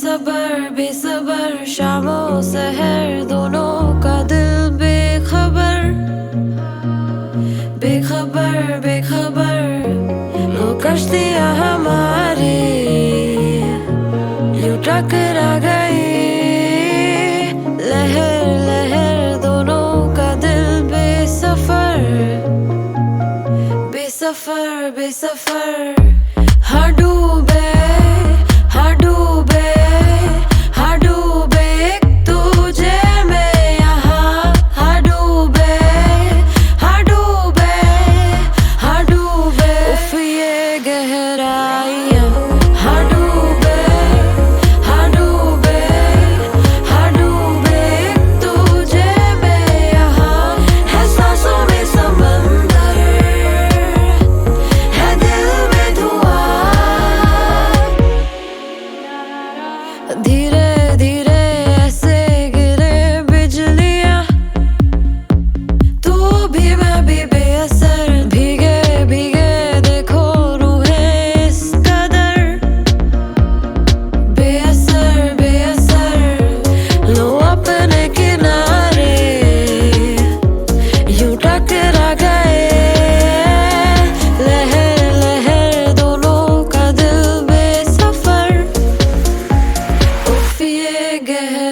बेसबर बेसबर शामों सहर दोनों का दिल बेखबर बेखबर बेखबर वो कश्तियाँ हमारी यूं टकरा गई लहर लहर दोनों का दिल बेसफर बेसफर बेसफर हाँ डूबे हाँ डूबे हाँ डूबे एक तुझे में यहाँ हाँ डूबे हाँ डूबे हाँ डूबे उफ ये गहराइयाँ हाँ डूबे हाँ डूबे हाँ डूबे एक तुझे में यहाँ है सांसों में समंदर है दिल में धुआं धीरे धीरे ऐसे गिरे बिजलियां तू भी मैं भी बेअसर भीगे भीगे देखो रूहें इस कदर बेअसर बेअसर लो अपने किनारे यूं टकरा गए लहर लहर दोनों का दिल बेसफर उफ ये गहरा